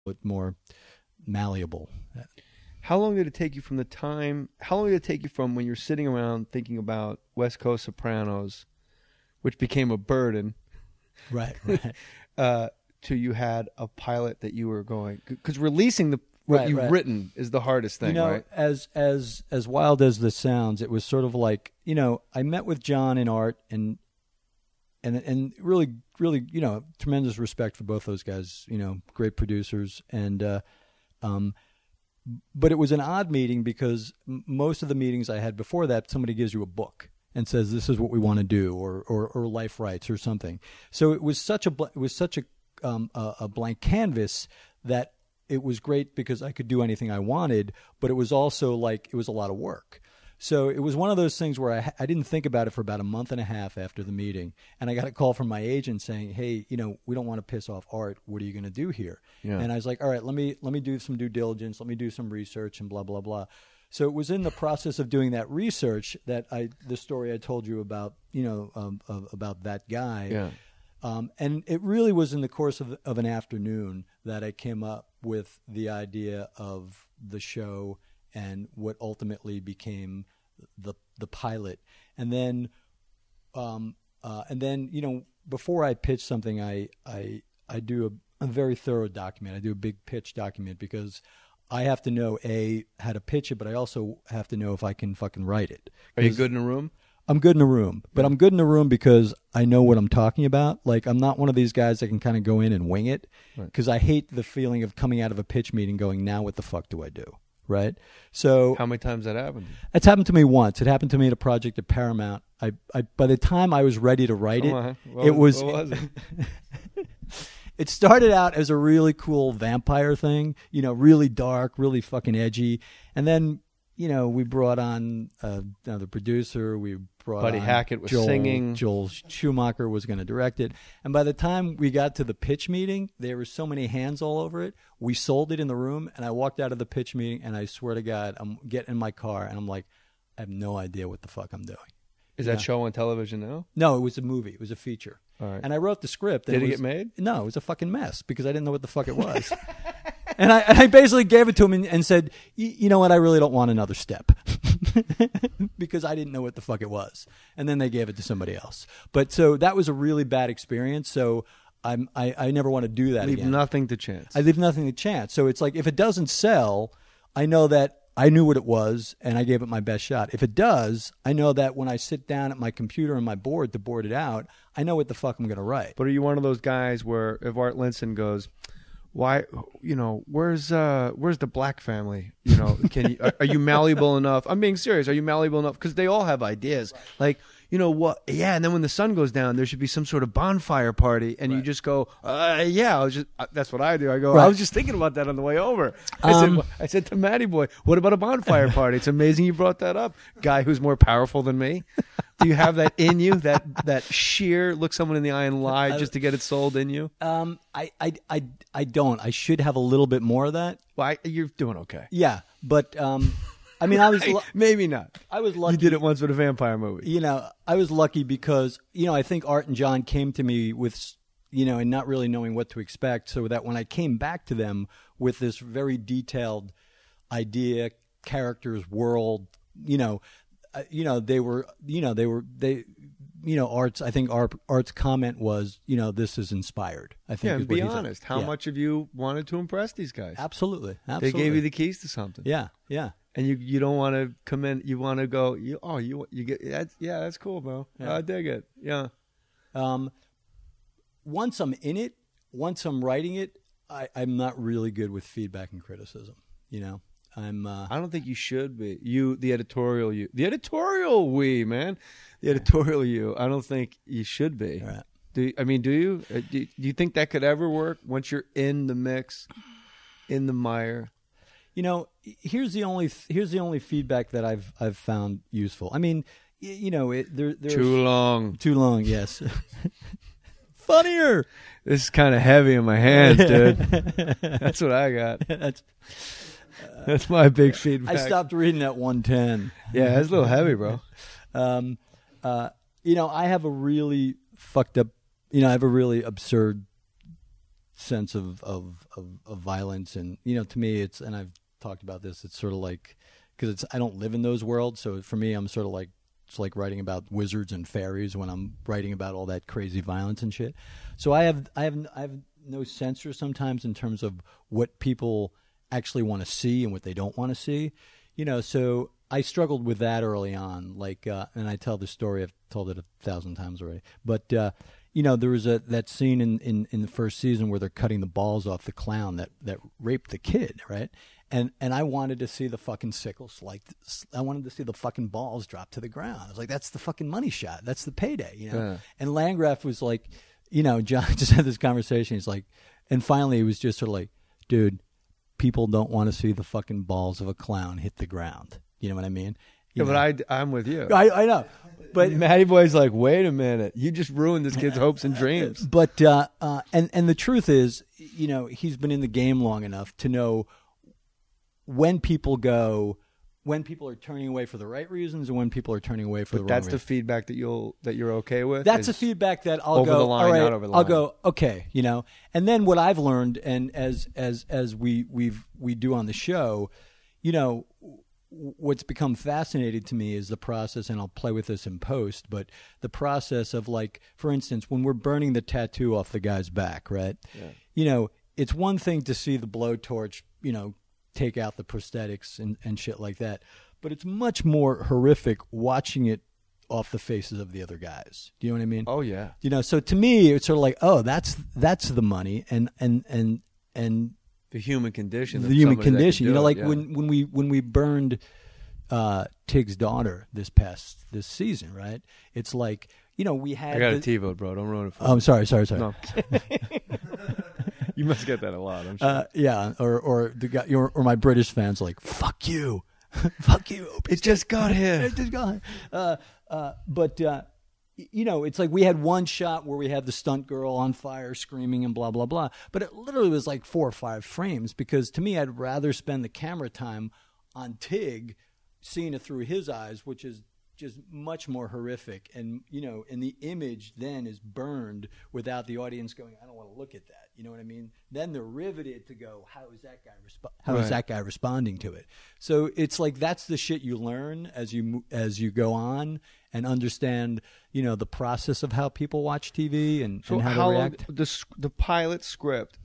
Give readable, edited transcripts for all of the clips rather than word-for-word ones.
bit more malleable. How long did it take you from when you're sitting around thinking about West Coast Sopranos, which became a burden, Right. to you had a pilot that you were going, because releasing what you've written is the hardest thing, right? As wild as this sounds, it was sort of like, I met with John and Art and really, really, tremendous respect for both those guys, great producers. And, but it was an odd meeting because most of the meetings I had before that, somebody gives you a book and says, this is what we want to do, or life rights or something. So it was such a blank canvas that it was great because I could do anything I wanted, but it was also like, it was a lot of work. So it was one of those things where I didn't think about it for about a month and a half after the meeting. And I got a call from my agent saying, hey, we don't want to piss off Art. What are you going to do here? Yeah. And I was like, all right, let me do some due diligence. Let me do some research and blah, blah, blah. So it was in the process of doing that research that the story I told you about, about that guy. Yeah. And it really was in the course of an afternoon that I came up with the idea of the show and what ultimately became the pilot. And then, before I pitch something, I do a very thorough document. I do a big pitch document because I have to know how to pitch it, but I also have to know if I can fucking write it. Are you good in a room? I'm good in a room, but I'm good in a room because I know what I'm talking about. Like, I'm not one of these guys that can kind of go in and wing it, because I hate the feeling of coming out of a pitch meeting going, now what the fuck do I do? Right? So how many times that happened? It's happened to me once. It happened to me in a project at Paramount. I by the time I was ready to write it, what was it? It started out as a really cool vampire thing, really dark, really fucking edgy. And then, we brought on the producer. We brought Buddy on Hackett was singing. Joel Schumacher was going to direct it. And by the time we got to the pitch meeting, there were so many hands all over it. We sold it in the room, and I walked out of the pitch meeting, and I swear to God, I'm getting in my car, and I'm like, I have no idea what the fuck I'm doing. Is that show on television now? No, it was a movie. It was a feature. All right. And I wrote the script. Did it get made? No, it was a fucking mess because I didn't know what the fuck it was. And I basically gave it to him and said, you know what, I really don't want another step because I didn't know what the fuck it was. And then they gave it to somebody else. But so that was a really bad experience. So I never want to do that again. Leave nothing to chance. I leave nothing to chance. So it's like, if it doesn't sell, I know that I knew what it was and I gave it my best shot. If it does, I know that when I sit down at my computer and my board to board it out, I know what the fuck I'm going to write. But are you one of those guys where if Art Linson goes, why, where's the black family? Are you malleable enough? I'm being serious. Are you malleable enough? Because they all have ideas. Like, what? Yeah. And then when the sun goes down, there should be some sort of bonfire party. And you just go, yeah, that's what I do. I go, I was just thinking about that on the way over. I said to Matty Boy, what about a bonfire party? It's amazing you brought that up. Guy who's more powerful than me. Do you have that in you? That sheer look someone in the eye and lie just to get it sold in you? I don't. I should have a little bit more of that. Well, you're doing okay. Yeah, but I mean, I was maybe not. I was lucky. You did it once with a vampire movie. I was lucky because I think Art and John came to me with and not really knowing what to expect, so that when I came back to them with this very detailed idea, characters, world, Art's. I think Art's comment was, this is inspired. I think. Yeah, and be honest. How much of you wanted to impress these guys? Absolutely. They gave you the keys to something. Yeah, yeah. And you don't want to come in. You want to go. You get. That's cool, bro. Yeah. I dig it. Yeah. Once I'm in it, once I'm writing it, I'm not really good with feedback and criticism. I don't think you should be. The editorial you. The editorial we, man. The editorial you. I don't think you should be. Right. Do you? Do you think that could ever work once you're in the mix, in the mire? Here's the only feedback that I've found useful. I mean, there's too long. Too long, yes. Funnier. This is kind of heavy in my hands, dude. That's what I got. That's my big feedback. I stopped reading at 110. Yeah, it's a little heavy, bro. I have a really fucked up, I have a really absurd sense of violence. And, to me, and I've talked about this, it's sort of like, because I don't live in those worlds. So for me, I'm sort of like, it's like writing about wizards and fairies when I'm writing about all that crazy violence and shit. So I have no censor sometimes in terms of what people actually want to see and what they don't want to see. So I struggled with that early on, and I tell the story, I've told it 1,000 times already. But, there was that scene in the first season where they're cutting the balls off the clown that raped the kid, right? And I wanted to see the fucking sickles, I wanted to see the fucking balls drop to the ground. I was like, that's the fucking money shot. That's the payday, Yeah. And Landgraf was like, John just had this conversation. He's like, and finally he was just sort of like, dude, people don't want to see the fucking balls of a clown hit the ground. You know what I mean? But I'm with you. I know. But Matty Boy's like, wait a minute, you just ruined this kid's hopes and dreams. But and the truth is, he's been in the game long enough to know when people are turning away for the right reasons and when people are turning away for the wrong reasons. That's the feedback that you're okay with. That's the feedback that I'll over go the line, all right, not over the I'll line. go okay, And then what I've learned, and as we do on the show, what's become fascinating to me is the process, and I'll play with this in post, but the process of, like, for instance, when we're burning the tattoo off the guy's back, right? Yeah. It's one thing to see the blowtorch, take out the prosthetics and shit like that, but it's much more horrific watching it off the faces of the other guys. Do you know what I mean? Oh yeah. So to me, it's sort of like, oh, that's the money, and the human condition. The human condition. Like when we burned Tig's daughter this season, right? It's like, we had. I got a TiVo, bro. Don't ruin it for me. I'm sorry. No. You must get that a lot, I'm sure. Yeah, or the guy, or my British fans are like, fuck you, fuck you. It just got here. It just got here. But it's like we had one shot where we had the stunt girl on fire screaming and blah, blah, blah. But it literally was like 4 or 5 frames, because to me, I'd rather spend the camera time on Tig, seeing it through his eyes, which is just much more horrific. And, and the image then is burned without the audience going, I don't want to look at that. You know what I mean? Then they're riveted to go, how is that guy responding to it? So it's like, that's the shit you learn as you go on and understand, the process of how people watch TV and how they react. The pilot script,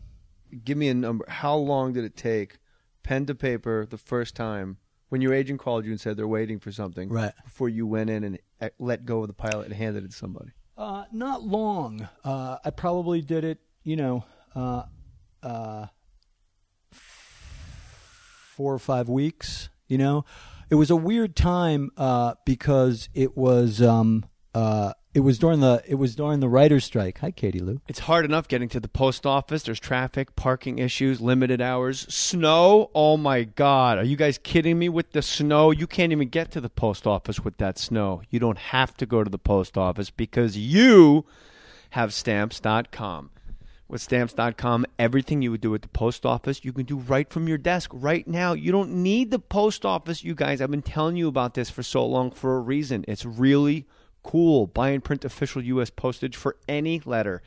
give me a number. How long did it take, pen to paper, the first time when your agent called you and said they're waiting for something, right, before you went in and let go of the pilot and handed it to somebody? Not long. I probably did it, 4 or 5 weeks. It was a weird time because it was during the writer's strike. Hi, Katie Lou. It's hard enough getting to the post office. There's traffic, parking issues, limited hours, snow. Oh my God, are you guys kidding me with the snow? You can't even get to the post office with that snow. You don't have to go to the post office because you have Stamps.com. With Stamps.com, everything you would do at the post office, you can do right from your desk right now. You don't need the post office, you guys. I've been telling you about this for so long for a reason. It's really cool. Buy and print official U.S. postage for any letter,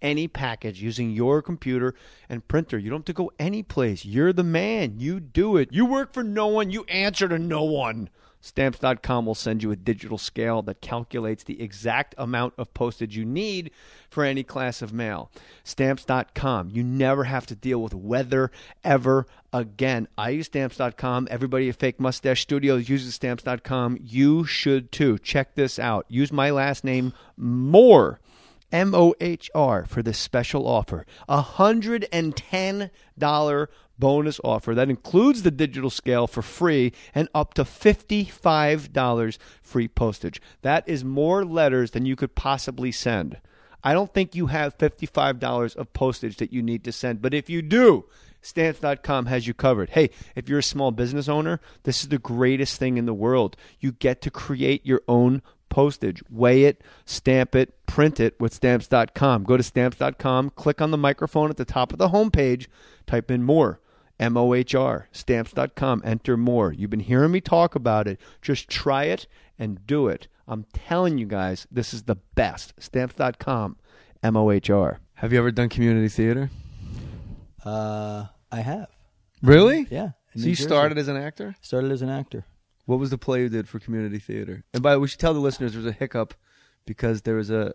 any package using your computer and printer. You don't have to go anyplace. You're the man. You do it. You work for no one. You answer to no one. Stamps.com will send you a digital scale that calculates the exact amount of postage you need for any class of mail. Stamps.com. You never have to deal with weather ever again. I use Stamps.com. Everybody at Fake Mustache Studios uses Stamps.com. You should too. Check this out. Use my last name, Mohr, M-O-H-R, for this special offer. $110 bonus offer that includes the digital scale for free and up to $55 free postage. That is more letters than you could possibly send. I don't think you have $55 of postage that you need to send, but if you do, Stamps.com has you covered. Hey, if you're a small business owner, this is the greatest thing in the world. You get to create your own postage. Weigh it, stamp it, print it with Stamps.com. Go to Stamps.com, click on the microphone at the top of the homepage, type in Mohr, M-O-H-R, Stamps.com, enter Mohr. You've been hearing me talk about it. Just try it and do it. I'm telling you guys, this is the best. Stamps.com, M-O-H-R. Have you ever done community theater? I have. Really? Yeah. in So New you Jersey. started as an actor? Started as an actor. What was the play you did for community theater? And by the way, we should tell the listeners there was a hiccup because there was an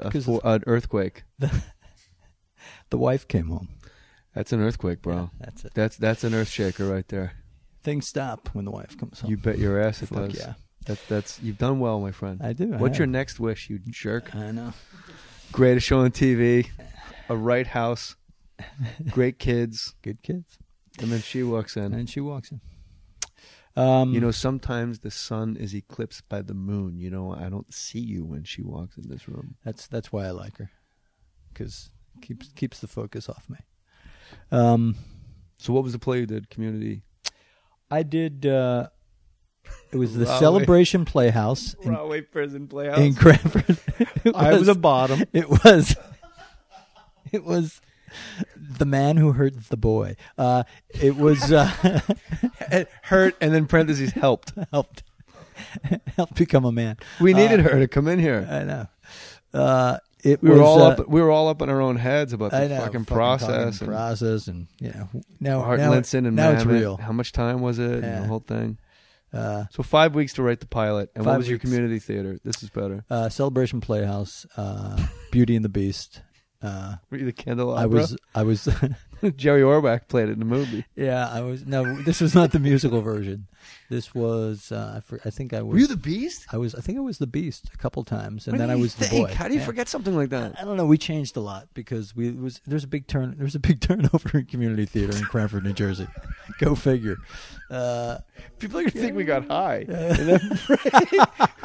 earthquake. The wife came home. That's an earthquake, bro. Yeah, that's it. That's an earth shaker right there. Things stop when the wife comes home. You bet your ass it Fuck does. yeah. That's you've done well, my friend. I do. What's your next wish, you jerk? I know. Greatest show on TV, a right house, great kids, Good kids. and then she walks in. And she walks in. Sometimes the sun is eclipsed by the moon. I don't see you when she walks in this room. That's why I like her, because keeps the focus off me. So what was the play you did? Community. I did. It was the Rahway. Celebration Playhouse Rahway Prison Playhouse. in Cranford. I was a bottom. It was. It was the man who hurt the boy. It was Hurt and then parentheses helped. helped become a man. We needed her to come in here. I know. We were all up in our own heads about I the know, fucking process and process, and now Art Linson and now it's Mamet. real. How much time was it? Yeah. And the whole thing. So 5 weeks to write the pilot. And what 5 was your weeks. community theater? This is better. Celebration Playhouse, Beauty and the Beast. Were you the candelabra? I was. Jerry Orbach played it in the movie. Yeah, I was. No, this was not the musical version. This was. I think I was. Were you the Beast? I think I was the Beast a couple times, and What then do I you was think? the boy. How do you Yeah. forget something like that? I don't know. We changed a lot because there's a big turnover in community theater in Cranford, New Jersey. Go figure. People are going to think we got high.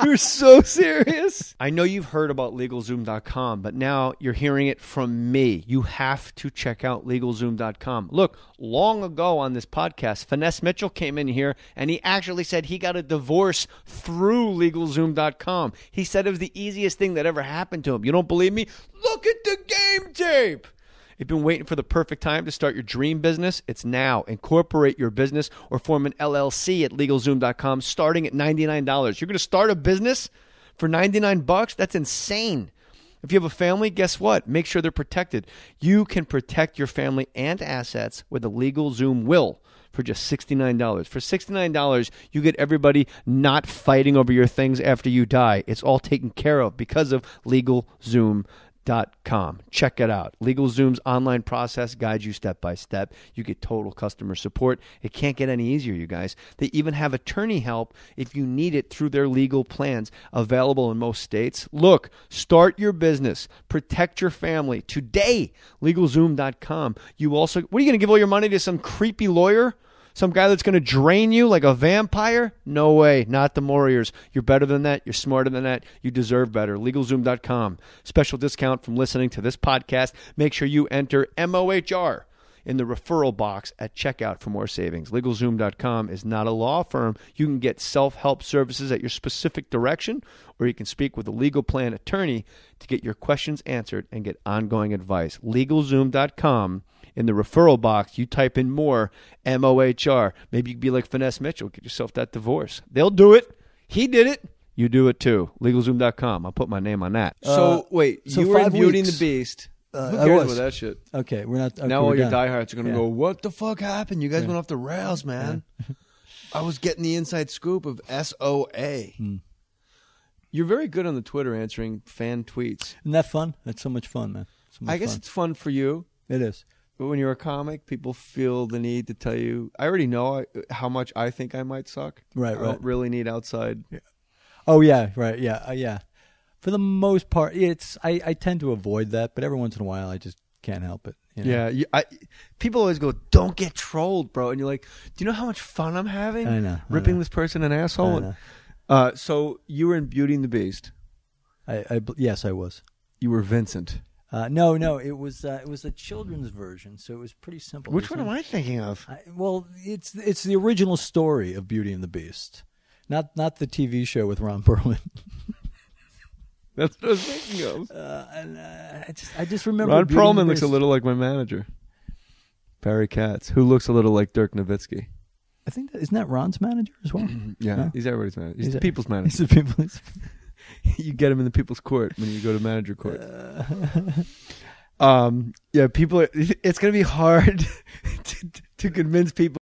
We're so serious. I know you've heard about LegalZoom.com, but now you're hearing it from me. You have to check out LegalZoom.com. Look, long ago on this podcast, Finesse Mitchell came in here and he actually said he got a divorce through LegalZoom.com. He said it was the easiest thing that ever happened to him. You don't believe me? Look at the game tape. You've been waiting for the perfect time to start your dream business? It's now. Incorporate your business or form an LLC at LegalZoom.com starting at $99. You're going to start a business for $99? That's insane. If you have a family, guess what? Make sure they're protected. You can protect your family and assets with a LegalZoom will for just $69. For $69, you get everybody not fighting over your things after you die. It's all taken care of because of LegalZoom.com. Check it out. LegalZoom's online process guides you step by step. You get total customer support. It can't get any easier, you guys. They even have attorney help if you need it through their legal plans, available in most states. Look, start your business. Protect your family today. LegalZoom.com. You also, what are you going to give all your money to some creepy lawyer? Some guy that's going to drain you like a vampire? No way. Not the Warriors. You're better than that. You're smarter than that. You deserve better. LegalZoom.com. Special discount from listening to this podcast. Make sure you enter MOHR in the referral box at checkout for more savings. LegalZoom.com is not a law firm. You can get self-help services at your specific direction, or you can speak with a legal plan attorney to get your questions answered and get ongoing advice. LegalZoom.com. In the referral box, you type in more, MOHR. Maybe you could be like Finesse Mitchell. Get yourself that divorce. They'll do it. He did it. You do it too. LegalZoom.com. I'll put my name on that. Wait, you were in 5 Beauty and weeks. the Beast. Who I cares was. about that shit? Okay, we're not. Okay, Now we're all your done. diehards are going to go, what the fuck happened? You guys went off the rails, man. I was getting the inside scoop of SOA. You're very good on the Twitter answering fan tweets. Isn't that fun? That's so much fun, man. So much I guess fun. it's fun for you. It is. But when you're a comic, people feel the need to tell you. I already know how much I think I might suck. Right, I don't really need outside. Yeah. Oh yeah, right, yeah, yeah. For the most part, I tend to avoid that, but every once in a while, I just can't help it. You know? Yeah, people always go, "Don't get trolled, bro," and you're like, "Do you know how much fun I'm having? I know, ripping this person an asshole." So you were in Beauty and the Beast. Yes, I was. You were Vincent. No, it was a children's version, so it was pretty simple. Which one am I thinking of? It's the original story of Beauty and the Beast, not the TV show with Ron Perlman. That's what I was thinking of. I just remember Ron Beauty and the Perlman looks a Beast. little like my manager, Barry Katz, who looks a little like Dirk Nowitzki. I think isn't that Ron's manager as well? Yeah, No? he's everybody's manager. He's the people's manager. He's the people's. You get him in the people's court when you go to manager court. Yeah, people. It's gonna be hard to convince people